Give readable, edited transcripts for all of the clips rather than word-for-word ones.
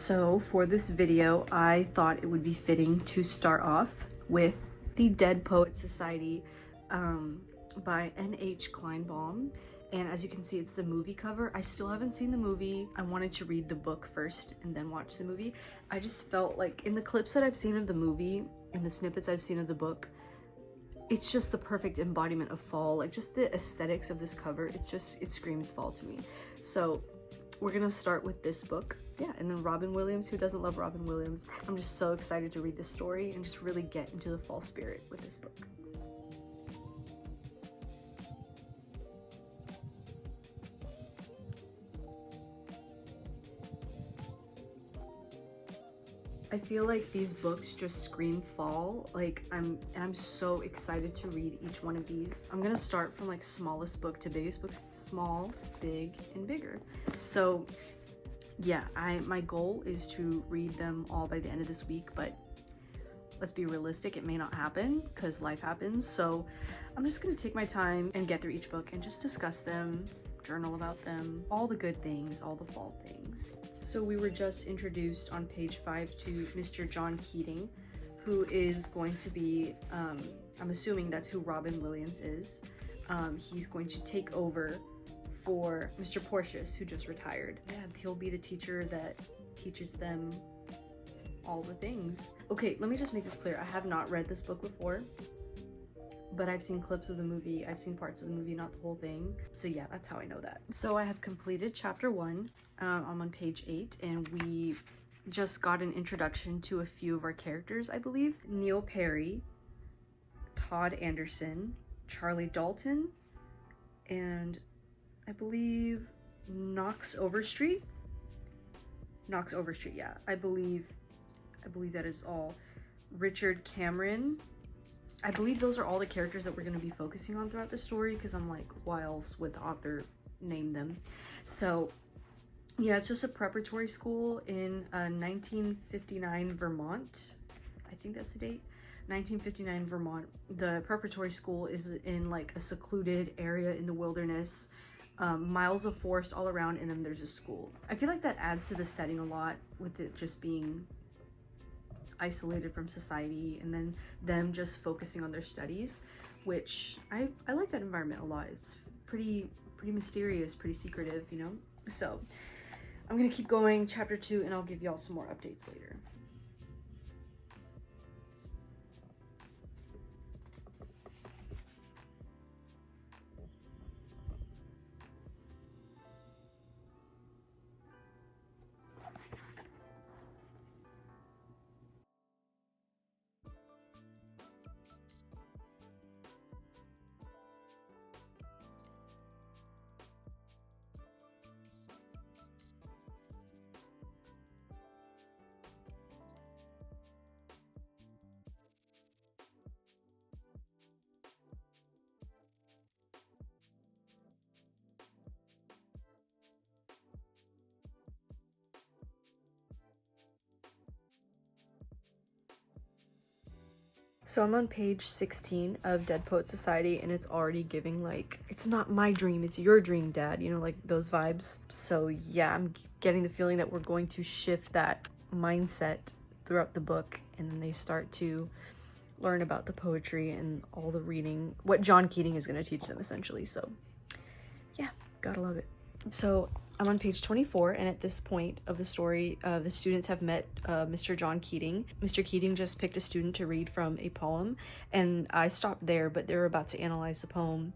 So for this video, I thought it would be fitting to start off with The Dead Poets Society by N.H. Kleinbaum. And as you can see, it's the movie cover. I still haven't seen the movie. I wanted to read the book first and then watch the movie. I just felt like in the clips that I've seen of the movie and the snippets I've seen of the book, it's just the perfect embodiment of fall. Like just the aesthetics of this cover, it screams fall to me. So we're gonna start with this book. Yeah, and then Robin Williams. Who doesn't love Robin Williams? I'm just so excited to read this story and just really get into the fall spirit with this book. I feel like these books just scream fall. Like I'm so excited to read each one of these. I'm gonna start from like smallest book to biggest book. Small, big, and bigger. So yeah, my goal is to read them all by the end of this week, but let's be realistic, it may not happen because life happens. So I'm just gonna take my time and get through each book and just discuss them, journal about them, all the good things, all the fall things. So we were just introduced on page 5 to Mr. John Keating, who is going to be, I'm assuming that's who Robin Williams is. He's going to take over for Mr. Porcius, who just retired. Yeah, he'll be the teacher that teaches them all the things. Okay, let me just make this clear. I have not read this book before, but I've seen clips of the movie. I've seen parts of the movie, not the whole thing. So yeah, that's how I know that. So I have completed chapter 1. I'm on page 8, and we just got an introduction to a few of our characters, I believe. Neil Perry, Todd Anderson, Charlie Dalton, and I believe Knox Overstreet, yeah. I believe that is all. Richard Cameron. I believe those are all the characters that we're going to be focusing on throughout the story, because I'm like, why else would the author name them? So yeah, it's just a preparatory school in 1959 Vermont. I think that's the date. 1959 Vermont. The preparatory school is in like a secluded area in the wilderness. Miles of forest all around, and then there's a school. I feel like that adds to the setting a lot, with it just being isolated from society and then them just focusing on their studies, which I like that environment a lot. It's pretty mysterious, pretty secretive, you know? So I'm gonna keep going, chapter 2, and I'll give y'all some more updates later. So I'm on page 16 of Dead Poets Society, and it's already giving like, it's not my dream, it's your dream, Dad, you know, like those vibes. So yeah, I'm getting the feeling that we're going to shift that mindset throughout the book, and then they start to learn about the poetry and all the reading, what John Keating is going to teach them essentially. So yeah, gotta love it. So I'm on page 24, and at this point of the story, the students have met Mr. John Keating. Mr. Keating just picked a student to read from a poem, and I stopped there, but they're about to analyze the poem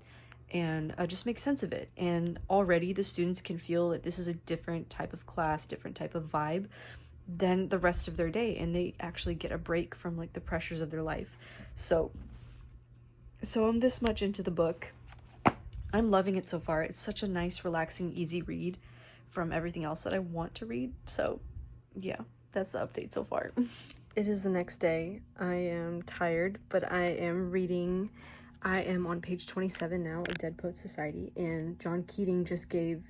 and just make sense of it. And already the students can feel that this is a different type of class, different type of vibe than the rest of their day, and they actually get a break from like the pressures of their life. So I'm this much into the book. I'm loving it so far. It's such a nice, relaxing, easy read from everything else that I want to read. So yeah, that's the update so far. It is the next day. I am tired, but I am reading. I am on page 27 now of Dead Poets Society, and John Keating just gave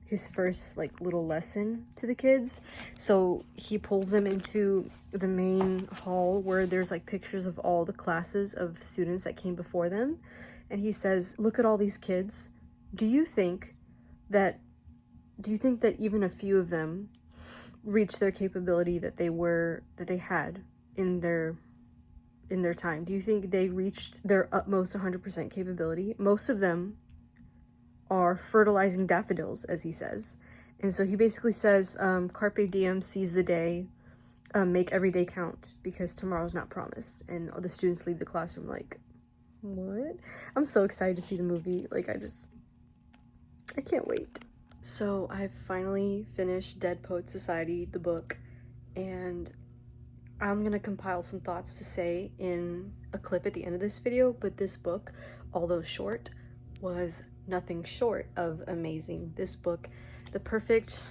his first like little lesson to the kids. So he pulls them into the main hall where there's like pictures of all the classes of students that came before them. And he says, look at all these kids. Do you think that even a few of them reach their capability that they had in their time? Do you think they reached their utmost 100% capability? Most of them are fertilizing daffodils, as he says. And so he basically says, carpe diem, seize the day, make every day count, because tomorrow's not promised. And all the students leave the classroom like, what? I'm so excited to see the movie. Like, I can't wait. So I've finally finished Dead Poet Society, the book, and I'm gonna compile some thoughts to say in a clip at the end of this video. But this book, although short, was nothing short of amazing. This book, the perfect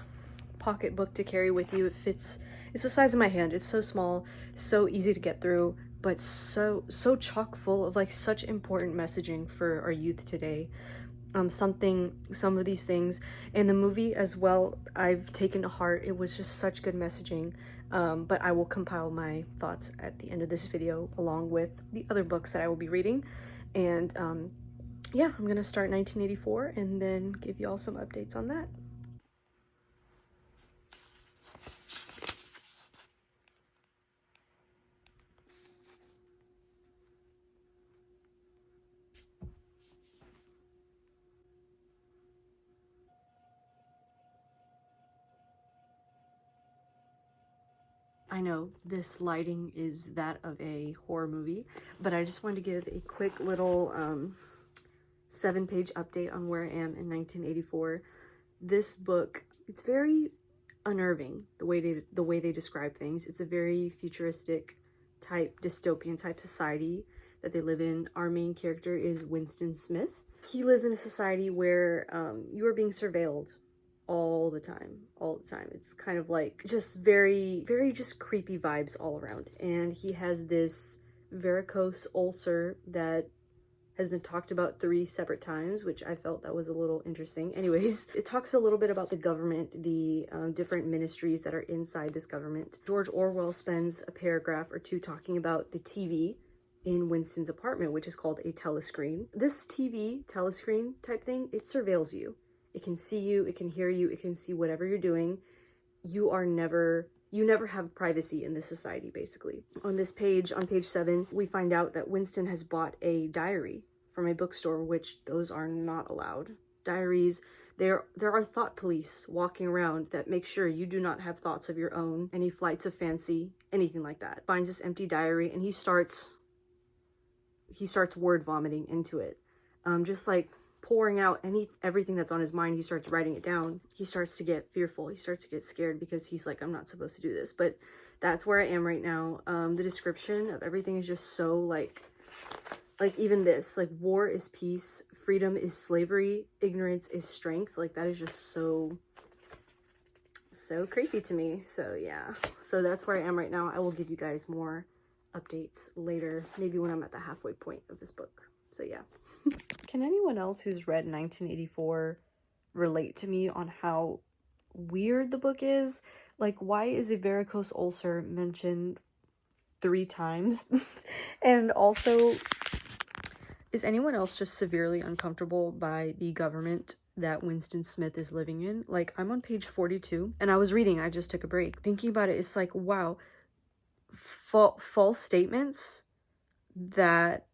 pocket book to carry with you. It fits, it's the size of my hand. It's so small, so easy to get through, but so chock full of like such important messaging for our youth today. Some of these things in the movie as well, I've taken to heart. It was just such good messaging. But I will compile my thoughts at the end of this video along with the other books that I will be reading. And yeah, I'm gonna start 1984 and then give you all some updates on that. I know this lighting is that of a horror movie, but I just wanted to give a quick little 7-page update on where I am in 1984. This book, it's very unnerving the way they describe things. It's a very futuristic type, dystopian type society that they live in. Our main character is Winston Smith. He lives in a society where you are being surveilled all the time. It's kind of like just very just creepy vibes all around. And he has this varicose ulcer that has been talked about 3 separate times, which I felt that was a little interesting. Anyways, it talks a little bit about the government, the different ministries that are inside this government. George Orwell spends a paragraph or 2 talking about the TV in Winston's apartment, which is called a telescreen. This TV, telescreen type thing, it surveils you. It can see you, it can hear you, it can see whatever you're doing. You never have privacy in this society, basically. On this page, on page 7, we find out that Winston has bought a diary from a bookstore, which those are not allowed. Diaries, there are thought police walking around that make sure you do not have thoughts of your own, any flights of fancy, anything like that. Finds this empty diary and he starts word vomiting into it. Just like pouring out everything that's on his mind. He starts writing it down. He starts to get fearful. He starts to get scared because he's like, I'm not supposed to do this. But that's where I am right now. The description of everything is just so like even this, like, war is peace, freedom is slavery, ignorance is strength. Like, that is just so creepy to me. So yeah, so that's where I am right now. I will give you guys more updates later, maybe when I'm at the halfway point of this book. So yeah. Can anyone else who's read 1984 relate to me on how weird the book is? Like, why is a varicose ulcer mentioned 3 times? And also, is anyone else just severely uncomfortable by the government that Winston Smith is living in? Like, I'm on page 42 and I was reading, I just took a break. Thinking about it, it's like, wow, false statements that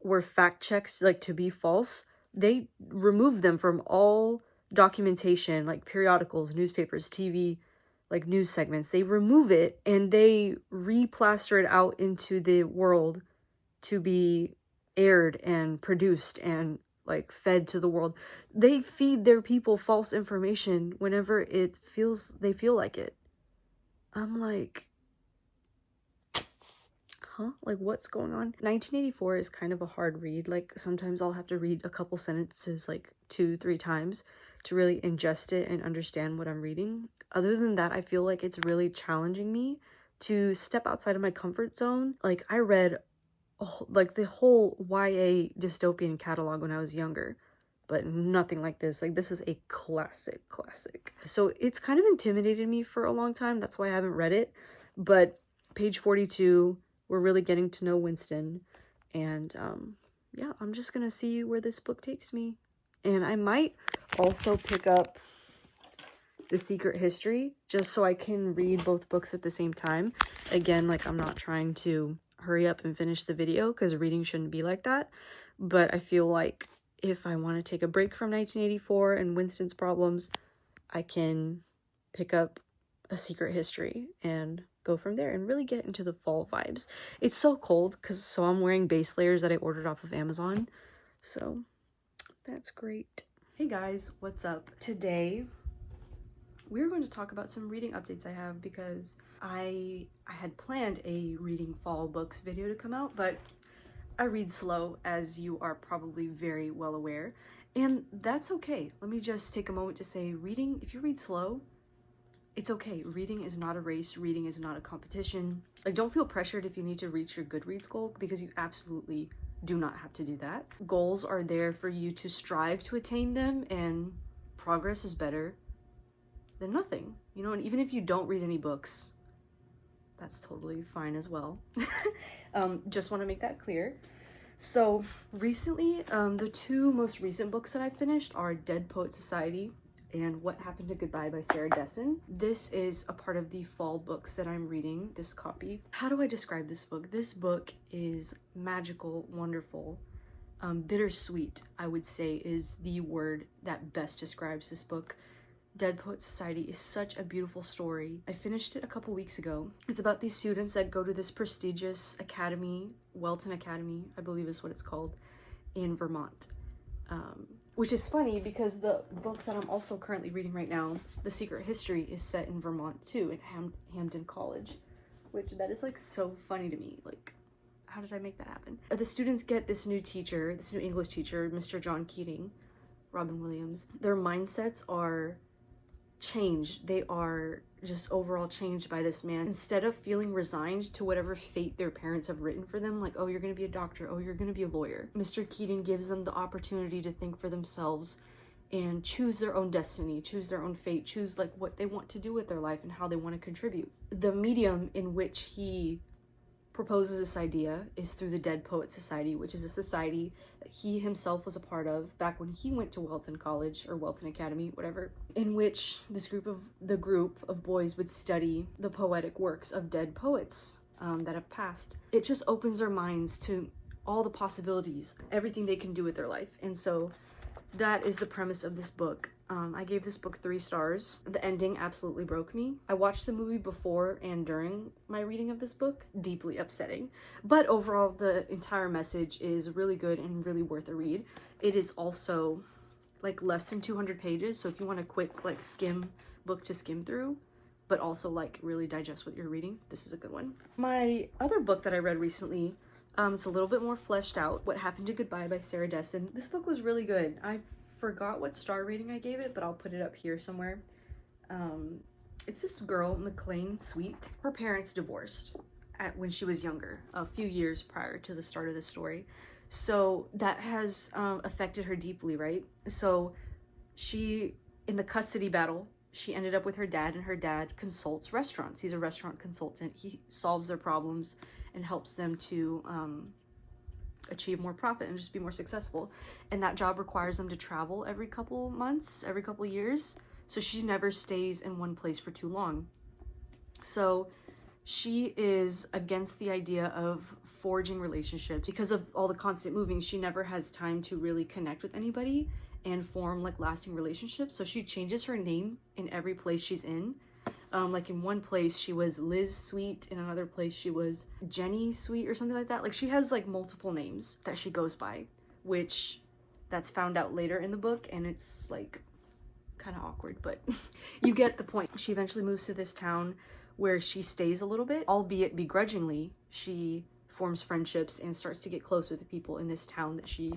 were fact-checked like to be false, they removed them from all documentation, like periodicals, newspapers, TV, like news segments. They remove it and they replaster it out into the world to be aired and produced and like fed to the world. They feed their people false information whenever they feel like it. I'm like, huh? Like, what's going on? 1984 is kind of a hard read. Like, sometimes I'll have to read a couple sentences like 2-3 times to really ingest it and understand what I'm reading. Other than that, I feel like it's really challenging me to step outside of my comfort zone. Like, I read like the whole YA dystopian catalog when I was younger, but nothing like this. Like, this is a classic. So it's kind of intimidated me for a long time. That's why I haven't read it. But page 42, we're really getting to know Winston. And yeah, I'm just gonna see where this book takes me. And I might also pick up The Secret History, just so I can read both books at the same time. Again, like, I'm not trying to hurry up and finish the video because reading shouldn't be like that. But I feel like if I want to take a break from 1984 and Winston's problems, I can pick up A Secret History and go from there and really get into the fall vibes. It's so cold so I'm wearing base layers that I ordered off of Amazon. So that's great. Hey guys, what's up? Today we're going to talk about some reading updates I have because I had planned a reading fall books video to come out, but I read slow, as you are probably very well aware, and that's okay. Let me just take a moment to say, reading, if you read slow, it's okay. Reading is not a race. Reading is not a competition. Like, don't feel pressured if you need to reach your Goodreads goal, because you absolutely do not have to do that. Goals are there for you to strive to attain them, and progress is better than nothing, you know. And even if you don't read any books, that's totally fine as well. Just want to make that clear. So recently, the two most recent books that I finished are Dead Poets Society and What Happened to Goodbye by Sarah Dessen. This is a part of the fall books that I'm reading, this copy. How do I describe this book? This book is magical, wonderful, bittersweet, I would say, is the word that best describes this book. Dead Poets Society is such a beautiful story. I finished it a couple weeks ago. It's about these students that go to this prestigious academy, Welton Academy, I believe is what it's called, in Vermont. Which is funny because the book that I'm also currently reading right now, The Secret History, is set in Vermont too, at Hampden College, which that is like so funny to me. Like, how did I make that happen? The students get this new teacher, this new English teacher, Mr. John Keating, Robin Williams. Their mindsets are changed. They are just overall changed by this man. Instead of feeling resigned to whatever fate their parents have written for them, like, oh, you're gonna be a doctor, oh, you're gonna be a lawyer, Mr. Keating gives them the opportunity to think for themselves and choose their own destiny, choose their own fate, choose like what they want to do with their life and how they want to contribute. The medium in which he proposes this idea is through the Dead Poets Society, which is a society that he himself was a part of back when he went to Welton College, or Welton Academy, whatever, in which the group of boys would study the poetic works of dead poets that have passed. It just opens their minds to all the possibilities, everything they can do with their life. And so that is the premise of this book. I gave this book 3 stars. The ending absolutely broke me. I watched the movie before and during my reading of this book. Deeply upsetting. But overall, the entire message is really good and really worth a read. It is also like less than 200 pages, so if you want a quick like book to skim through, but also like really digest what you're reading, this is a good one. My other book that I read recently, it's a little bit more fleshed out, What Happened to Goodbye by Sarah Dessen. This book was really good. I forgot what star rating I gave it, but I'll put it up here somewhere. It's this girl, McLean Sweet. Her parents divorced when she was younger, a few years prior to the start of the story. So that has affected her deeply, right? So in the custody battle, she ended up with her dad, and her dad consults restaurants. He's a restaurant consultant. He solves their problems and helps them to achieve more profit and just be more successful. And that job requires them to travel every couple months, every couple years. So she never stays in one place for too long. So she is against the idea of forging relationships. Because of all the constant moving, she never has time to really connect with anybody and form like lasting relationships. So she changes her name in every place she's in. Like in one place she was Liz Sweet, in another place she was Jenny Sweet or something like that. Like she has like multiple names that she goes by, which that's found out later in the book, and it's like kind of awkward, but you get the point. She eventually moves to this town where she stays a little bit, albeit begrudgingly. She forms friendships and starts to get close with the people in this town that she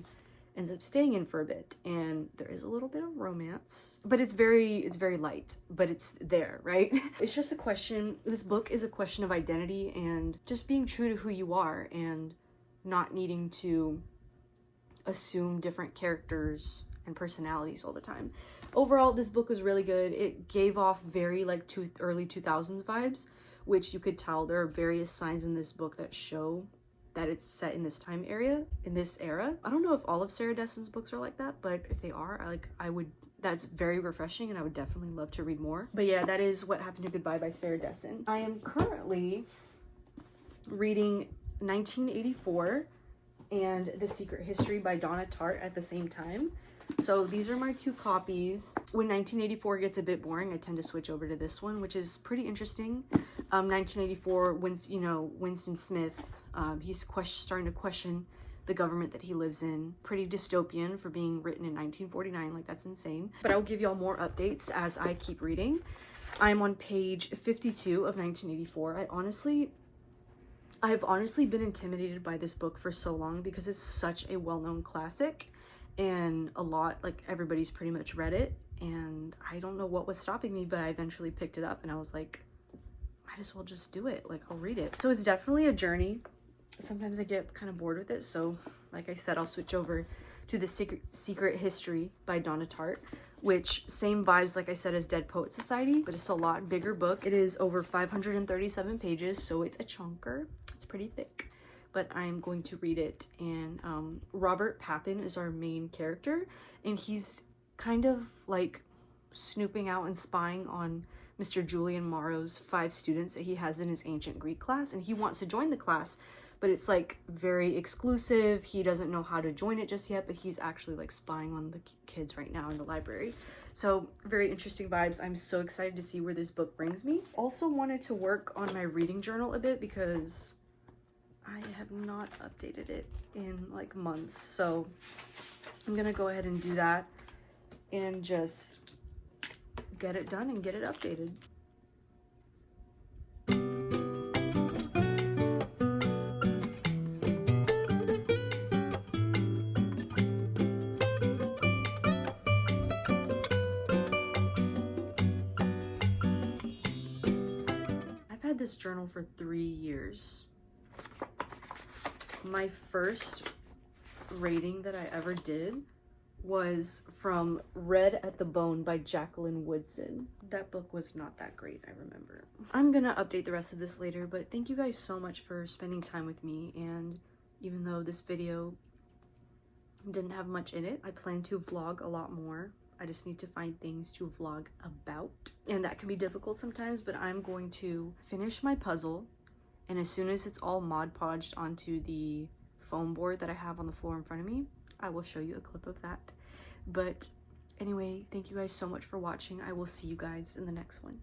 ends up staying in for a bit, and there is a little bit of romance, but it's very light, but it's there, right? It's just a question. This book is a question of identity and just being true to who you are and not needing to assume different characters and personalities all the time. Overall, this book was really good. It gave off very like early 2000s vibes, which you could tell. There are various signs in this book that show that it's set in this time area, in this era. I don't know if all of Sarah Dessen's books are like that, but if they are, I would that's very refreshing, and I would definitely love to read more. But yeah, that is What Happened to Goodbye by Sarah Dessen. I am currently reading 1984 and The Secret History by Donna Tartt at the same time. So these are my two copies. When 1984 gets a bit boring, I tend to switch over to this one, which is pretty interesting. 1984, Winston Smith, he's starting to question the government that he lives in. Pretty dystopian for being written in 1949, like that's insane. But I'll give y'all more updates as I keep reading. I'm on page 52 of 1984. I've honestly been intimidated by this book for so long because it's such a well-known classic, and everybody's pretty much read it, and I don't know what was stopping me, but I eventually picked it up and I was like, might as well just do it. Like, I'll read it. So it's definitely a journey. Sometimes I get kind of bored with it, so like I said, I'll switch over to The Secret History by Donna Tartt, which same vibes, like I said, as Dead Poet Society, but it's a lot bigger book. It is over 537 pages, so it's a chunker. It's pretty thick, but I'm going to read it. And Robert Papin is our main character, and he's kind of like snooping out and spying on Mr. Julian Morrow's 5 students that he has in his ancient Greek class, and he wants to join the class, but it's like very exclusive. He doesn't know how to join it just yet, but he's actually like spying on the kids right now in the library. So very interesting vibes. I'm so excited to see where this book brings me. Also wanted to work on my reading journal a bit because I have not updated it in like months. So I'm gonna go ahead and do that and just get it done and get it updated. I've had this journal for 3 years. My first rating that I ever did was from Red at the Bone by Jacqueline Woodson. That book was not that great, I remember. I'm gonna update the rest of this later, but thank you guys so much for spending time with me. And even though this video didn't have much in it, I plan to vlog a lot more. I just need to find things to vlog about, and that can be difficult sometimes, but I'm going to finish my puzzle, and as soon as it's all Mod Podged onto the foam board that I have on the floor in front of me, I will show you a clip of that. But anyway, thank you guys so much for watching. I will see you guys in the next one.